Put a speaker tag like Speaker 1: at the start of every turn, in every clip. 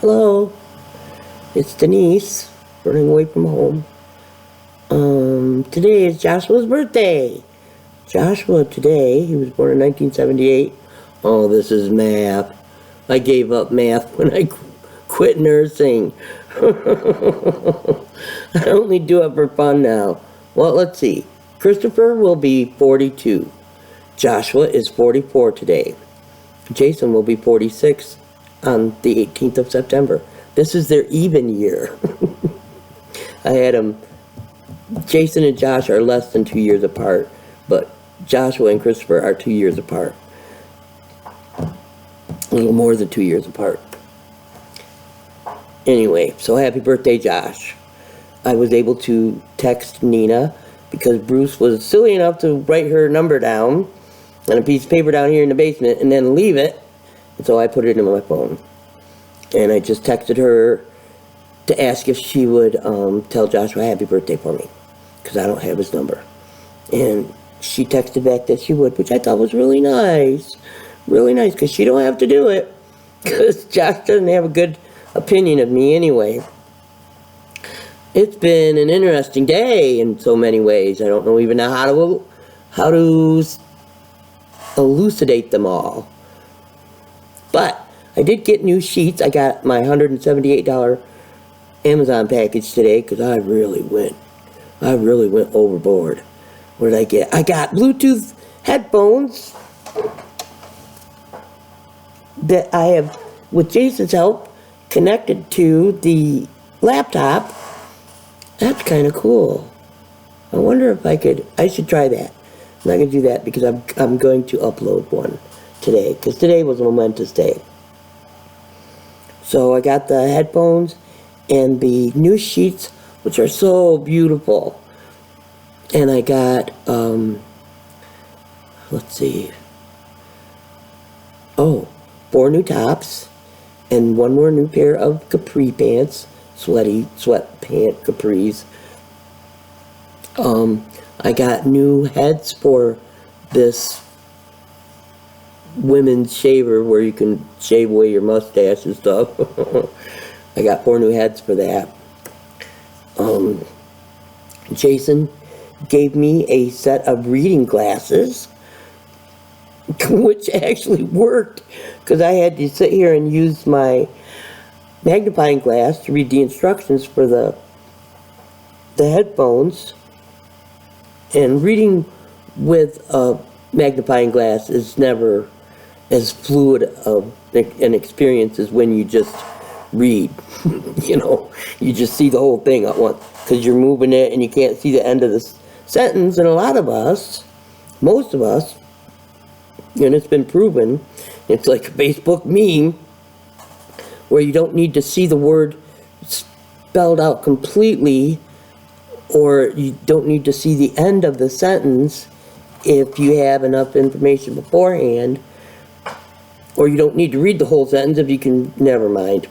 Speaker 1: Hello, it's Denise, running away from home. Today is Joshua's birthday. Joshua today, he was born in 1978. Oh, this is math. I gave up math when I quit nursing. I only do it for fun now. Well, let's see. Christopher will be 42. Joshua is 44 today. Jason will be 46 on the 18th of September. This is their even year. I had them, Jason and Josh are less than 2 years apart, but Joshua and Christopher are 2 years apart. A little more than 2 years apart. Anyway, so happy birthday, Josh. I was able to text Nina because Bruce was silly enough to write her number down on a piece of paper down here in the basement and then leave it. And so I put it in my phone. And I just texted her to ask if she would tell Joshua happy birthday for me, because I don't have his number. And she texted back that she would, which I thought was really nice. Really nice, because she don't have to do it, because Josh doesn't have a good opinion of me anyway. It's been an interesting day in so many ways. I don't know even know how to elucidate them all. But I did get new sheets. I got my $178 Amazon package today because I really went overboard. What did I get? I got Bluetooth headphones that I have, with Jason's help, connected to the laptop. That's kind of cool. I wonder if I should try that. I'm not going to do that because I'm going to upload one today, because today was a momentous day. So I got the headphones and the new sheets, which are so beautiful. And I got, let's see, 4 new tops and 1 more new pair of capri pants, sweat pant capris. I got new heads for this women's shaver where you can shave away your mustache and stuff. I got 4 new heads for that. Jason gave me a set of reading glasses, which actually worked, because I had to sit here and use my magnifying glass to read the instructions for the headphones. And reading with a magnifying glass is never as fluid of an experience as when you just read. You know, you just see the whole thing at once, because you're moving it and you can't see the end of the sentence. And a lot of us, most of us, and it's been proven, it's like a Facebook meme, where you don't need to see the word spelled out completely, or you don't need to see the end of the sentence if you have enough information beforehand, or you don't need to read the whole sentence if you can, never mind.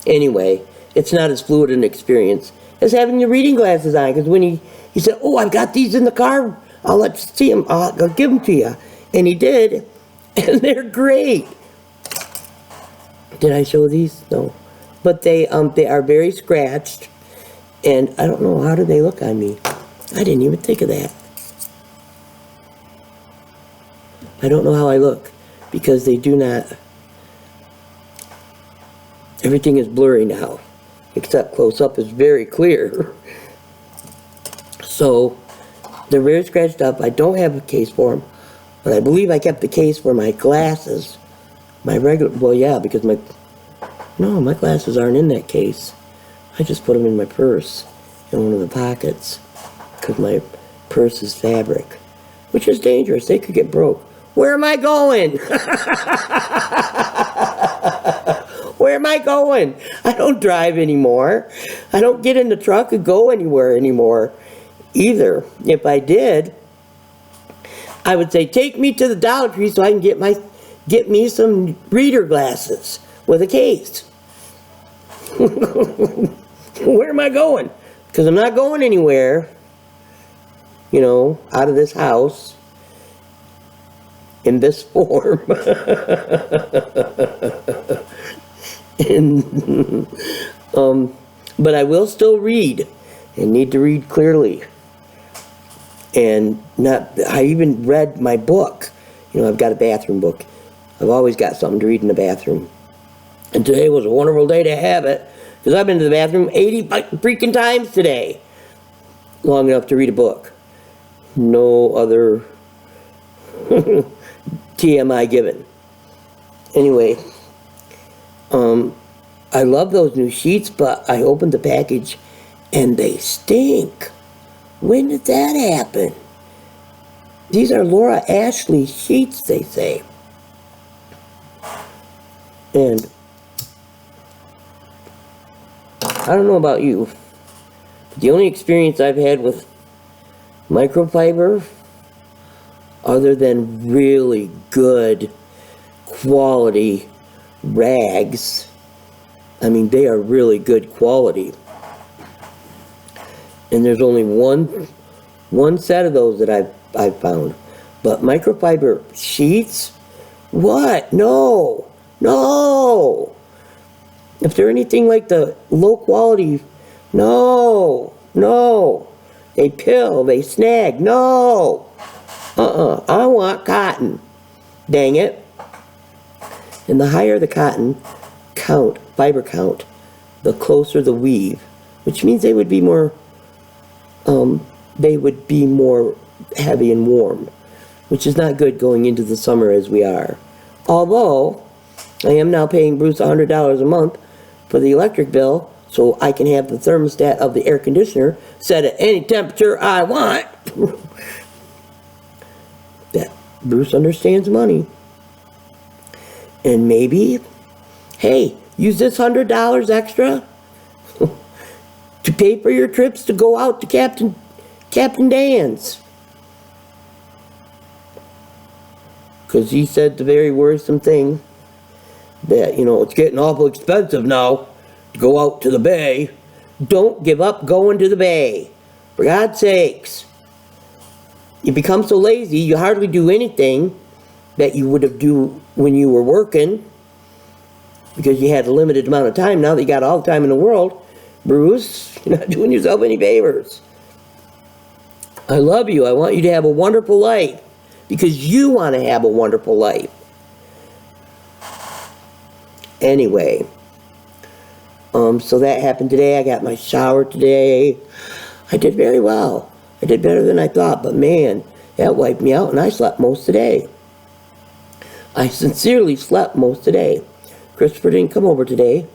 Speaker 1: Anyway, it's not as fluid an experience as having your reading glasses on, because when he said, oh, I've got these in the car, I'll let you see them, I'll give them to you. And he did, and they're great. Did I show these? No. But they are very scratched, and I don't know, how do they look on me? I didn't even think of that. I don't know how I look, because they do not, everything is blurry now, except close up is very clear. So, they're very scratched up. I don't have a case for them, but I believe I kept the case for my glasses. My regular, well, yeah, because my glasses aren't in that case. I just put them in my purse, in one of the pockets, because my purse is fabric, which is dangerous. They could get broke. Where am I going? Where am I going? I don't drive anymore. I don't get in the truck and go anywhere anymore either. If I did, I would say, take me to the Dollar Tree so I can get me some reader glasses with a case. Where am I going? Because I'm not going anywhere, you know, out of this house in this form. And, but I will still read, and need to read clearly. And I even read my book. You know, I've got a bathroom book. I've always got something to read in the bathroom. And today was a wonderful day to have it, because I've been to the bathroom 80 freaking times today. Long enough to read a book. No other TMI given. Anyway, I love those new sheets, but I opened the package and they stink. When did that happen? These are Laura Ashley sheets, they say. And I don't know about you, but the only experience I've had with microfiber, other than really good quality rags, I mean, they are really good quality. And there's only one set of those that I've found. But microfiber sheets? What? No! No! If they're anything like the low quality, no! No! They pill, they snag, no! I want cotton. Dang it. And the higher the cotton count, fiber count, the closer the weave, which means they would be more heavy and warm, which is not good going into the summer as we are. Although, I am now paying Bruce $100 a month for the electric bill, so I can have the thermostat of the air conditioner set at any temperature I want. That Bruce understands money. And maybe, hey, use this $100 extra to pay for your trips to go out to Captain Dan's. Because he said the very worrisome thing that, you know, it's getting awful expensive now to go out to the bay. Don't give up going to the bay. For God's sakes. You become so lazy, you hardly do anything that you would have do when you were working, because you had a limited amount of time. Now that you got all the time in the world, Bruce, you're not doing yourself any favors. I love you. I want you to have a wonderful life, because you want to have a wonderful life. Anyway, so that happened today. I got my shower today. I did very well. I did better than I thought, but man, that wiped me out, and I slept most of the day. I sincerely slept most of the day. Christopher didn't come over today.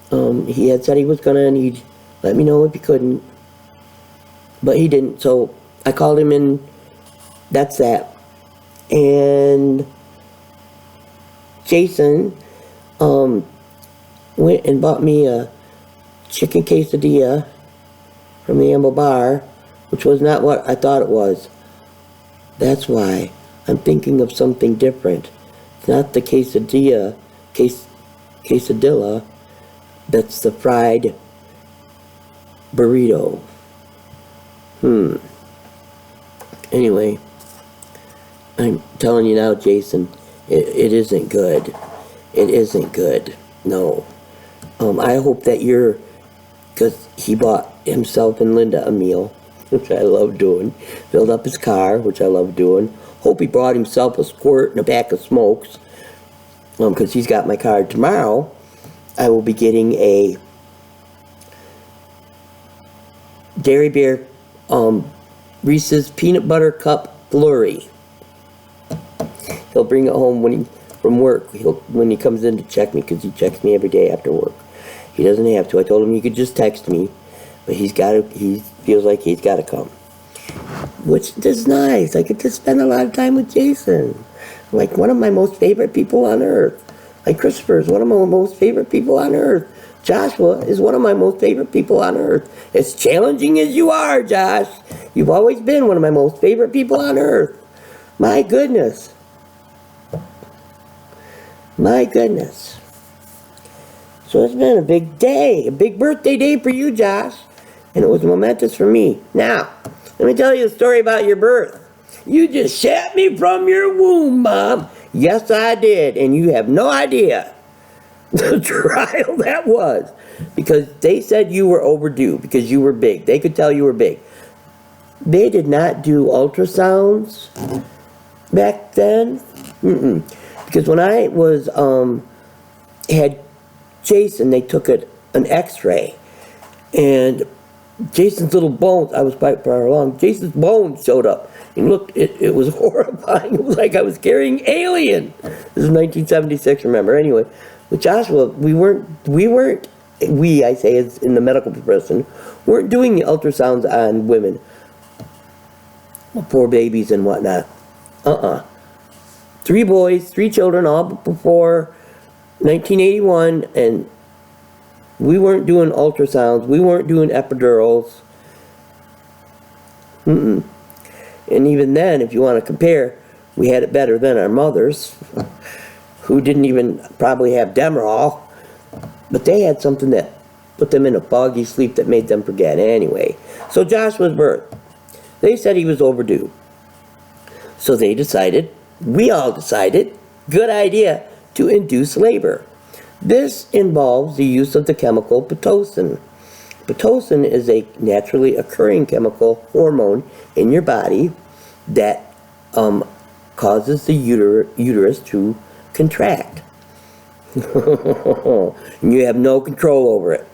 Speaker 1: He had said he was gonna, and he'd let me know if he couldn't, but he didn't, so I called him, and that's that. And Jason went and bought me a chicken quesadilla from the Amble Bar, which was not what I thought it was. That's why I'm thinking of something different. It's not the quesadilla, quesadilla, that's the fried burrito. Anyway, I'm telling you now, Jason, it isn't good. It isn't good. No. I hope that because he bought himself and Linda a meal, which I love doing. Filled up his car, which I love doing. Hope he brought himself a squirt and a pack of smokes, because he's got my card. Tomorrow, I will be getting a Dairy Bear Reese's Peanut Butter Cup Flurry. He'll bring it home from work. When he comes in to check me, because he checks me every day after work. He doesn't have to. I told him he could just text me, but he feels like he's got to come, which is nice. I get to spend a lot of time with Jason, like one of my most favorite people on earth. Like Christopher is one of my most favorite people on earth. Joshua is one of my most favorite people on earth. As challenging as you are, Josh, you've always been one of my most favorite people on earth. My goodness. My goodness. So it's been a big day, a big birthday day for you, Josh. And it was momentous for me. Now, let me tell you a story about your birth. You just shat me from your womb, Mom. Yes, I did, and you have no idea. the trial that was, because they said you were overdue because you were big. They could tell you were big. They did not do ultrasounds back then. Because when I was had Jason, they took an X-ray, and Jason's little bones, I was quite far along, Jason's bones showed up. And looked, it was horrifying. It was like I was carrying alien. This is 1976, remember. Anyway, with Joshua, I say as in the medical profession, weren't doing the ultrasounds on women, poor babies and whatnot. 3 boys, 3 children, all before 1981, and we weren't doing ultrasounds. We weren't doing epidurals. And even then, if you want to compare, we had it better than our mothers, who didn't even probably have Demerol, but they had something that put them in a foggy sleep that made them forget. Anyway, so Joshua's birth, they said he was overdue. So they decided, we all decided, good idea, to induce labor. This involves the use of the chemical Pitocin. Pitocin is a naturally occurring chemical hormone in your body that causes the uterus to contract. And you have no control over it.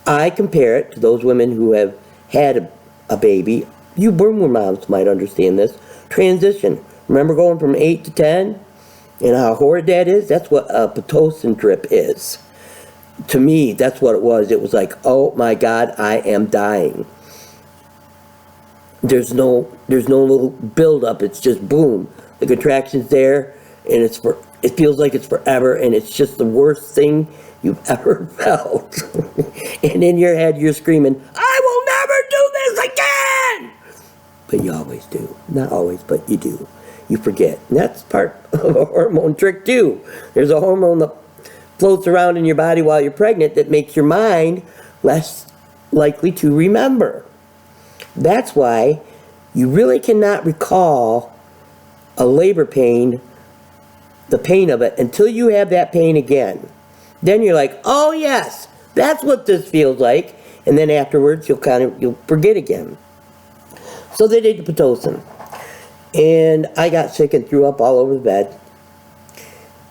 Speaker 1: I compare it to those women who have had a baby. You boomer moms might understand this. Transition. Remember going from 8 to 10? And how horrid that is? That's what a Pitocin drip is. To me, that's what it was. It was like, oh my God, I am dying. There's no little build up. It's just boom. The contraction's there, and it feels like it's forever, and it's just the worst thing you've ever felt. And in your head, you're screaming, I will never do this again! But you always do. Not always, but you do. You forget. And that's part of a hormone trick too. There's a hormone that floats around in your body while you're pregnant that makes your mind less likely to remember. That's why you really cannot recall a labor pain, the pain of it, until you have that pain again. Then you're like, oh yes, that's what this feels like. And then afterwards you'll forget again. So they did the Pitocin. And I got sick and threw up all over the bed.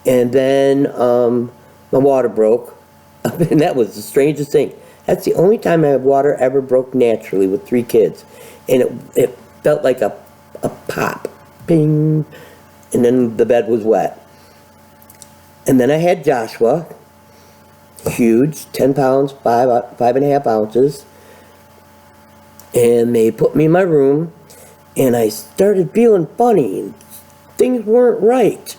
Speaker 1: And then my water broke. And that was the strangest thing. That's the only time my water ever broke naturally with 3 kids. And it felt like a pop. Ping. And then the bed was wet. And then I had Joshua. Huge. 10 pounds, 5.5 ounces. And they put me in my room. And I started feeling funny. Things weren't right.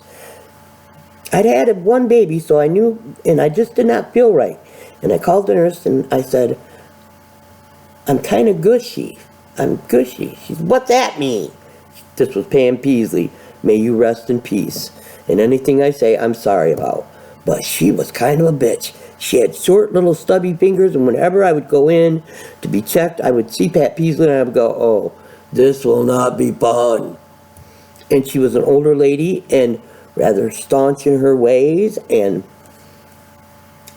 Speaker 1: I'd had 1 baby, so I knew, and I just did not feel right. And I called the nurse and I said, I'm kind of gushy. I'm gushy. She said, what's that mean? This was Pam Peasley. May you rest in peace. And anything I say, I'm sorry about. But she was kind of a bitch. She had short little stubby fingers, and whenever I would go in to be checked, I would see Pat Peasley and I would go, oh, this will not be fun. And she was an older lady and rather staunch in her ways, and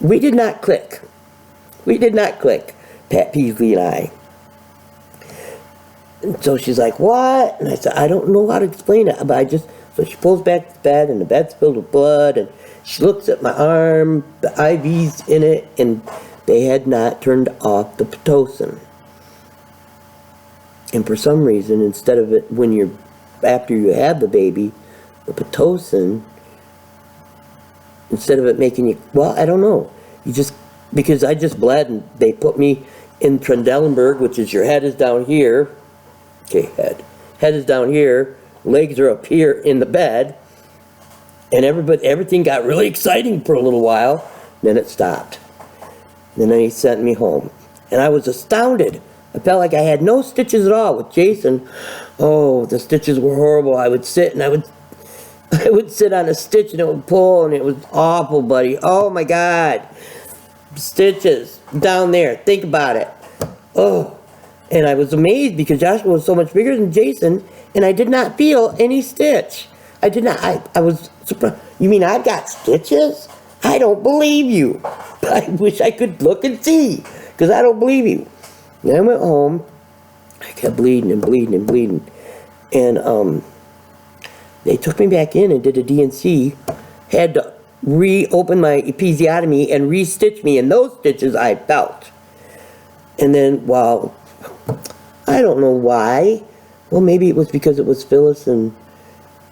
Speaker 1: we did not click. We did not click, Pat Peasley and I. And so she's like, what? And I said, I don't know how to explain it, but so she pulls back the bed, and the bed's filled with blood, and she looks at my arm, the IV's in it, and they had not turned off the Pitocin. And for some reason, instead of it, after you have the baby, the Pitocin, instead of it making you, well, I don't know. Because I just bled, and they put me in Trendelenburg, which is your head is down here. Okay, head is down here, legs are up here in the bed, and everything got really exciting for a little while. Then it stopped. And then he sent me home, and I was astounded. I felt like I had no stitches at all with Jason. Oh, the stitches were horrible. I would sit and I would sit on a stitch and it would pull, and it was awful, buddy. Oh my God. Stitches down there. Think about it. Oh. And I was amazed because Joshua was so much bigger than Jason, and I did not feel any stitch. I did not. I was surprised. You mean I've got stitches? I don't believe you. I wish I could look and see, because I don't believe you. And I went home. I kept bleeding and bleeding and bleeding. And they took me back in and did a DNC. Had to reopen my episiotomy and re-stitch me. And those stitches I felt. And then, well, I don't know why. Well, maybe it was because it was Phyllis and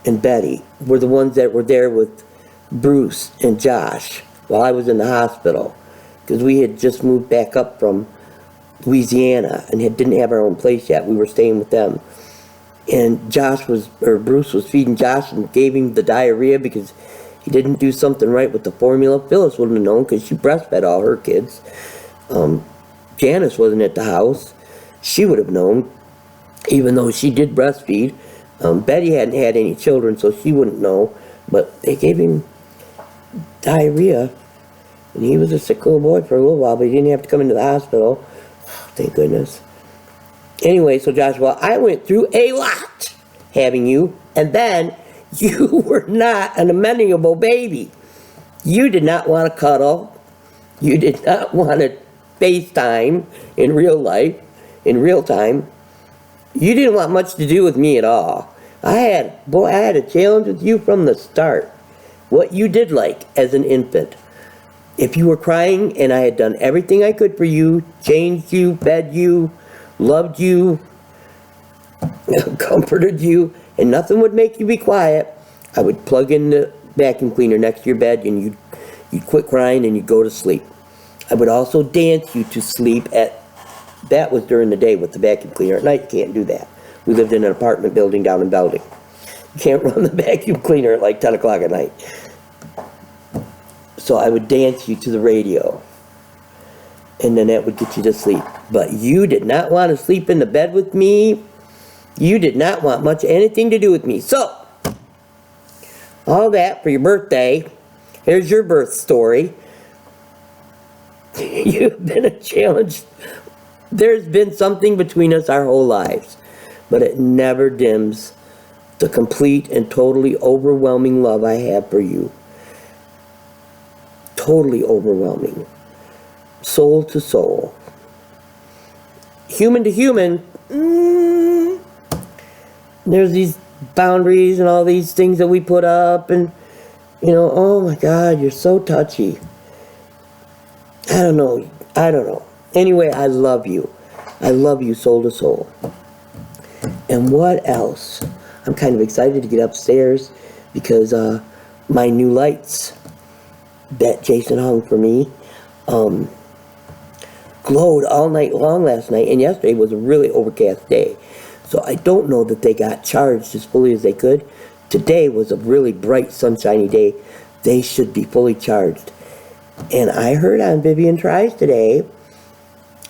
Speaker 1: Betty were the ones that were there with Bruce and Josh while I was in the hospital, because we had just moved back up from Louisiana and didn't have our own place yet. We were staying with them, and Bruce was feeding Josh and gave him the diarrhea because he didn't do something right with the formula. Phyllis wouldn't have known because she breastfed all her kids. Janice wasn't at the house. She would have known, even though she did breastfeed. Betty hadn't had any children, so she wouldn't know. But they gave him diarrhea, and he was a sick little boy for a little while, but he didn't have to come into the hospital. Thank goodness. Anyway, so Joshua, I went through a lot having you, and then you were not an amenable baby. You did not want to cuddle. You did not want to FaceTime in real life, in real time. You didn't want much to do with me at all. I had a challenge with you from the start. What you did like as an infant. If you were crying and I had done everything I could for you, changed you, fed you, loved you, comforted you, and nothing would make you be quiet, I would plug in the vacuum cleaner next to your bed and you'd quit crying and you'd go to sleep. I would also dance you to sleep that was during the day with the vacuum cleaner. At night, you can't do that. We lived in an apartment building down in Belding. You can't run the vacuum cleaner at like 10 o'clock at night. So I would dance you to the radio. And then that would get you to sleep. But you did not want to sleep in the bed with me. You did not want much anything to do with me. So, all that for your birthday. Here's your birth story. You've been a challenge. There's been something between us our whole lives, but it never dims the complete and totally overwhelming love I have for you. Totally overwhelming. Soul to soul. Human to human, there's these boundaries and all these things that we put up, and, oh my God, you're so touchy. I don't know. Anyway, I love you. I love you soul to soul. And what else? I'm kind of excited to get upstairs because my new lights that Jason hung for me glowed all night long last night, and yesterday was a really overcast day. So I don't know that they got charged as fully as they could. Today was a really bright, sunshiny day. They should be fully charged. And I heard on Vivian Tries today,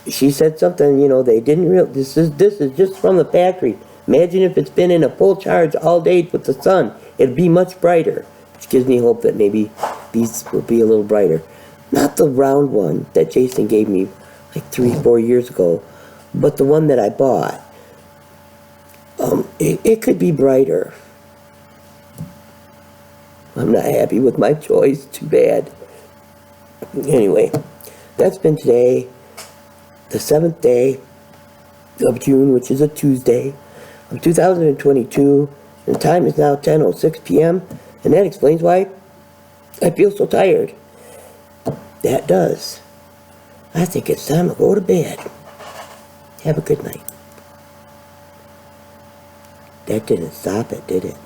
Speaker 1: she said something, they didn't this is just from the factory. Imagine if it's been in a full charge all day with the sun. It'd be much brighter, which gives me hope that maybe these will be a little brighter. Not the round one that Jason gave me like 3-4 years ago, but the one that I bought. It could be brighter. I'm not happy with my choice. Too bad. Anyway, that's been today, the 7th day of June, which is a Tuesday of 2022, and the time is now 10:06 p.m., and that explains why I feel so tired. That does. I think it's time to go to bed. Have a good night. That didn't stop it, did it?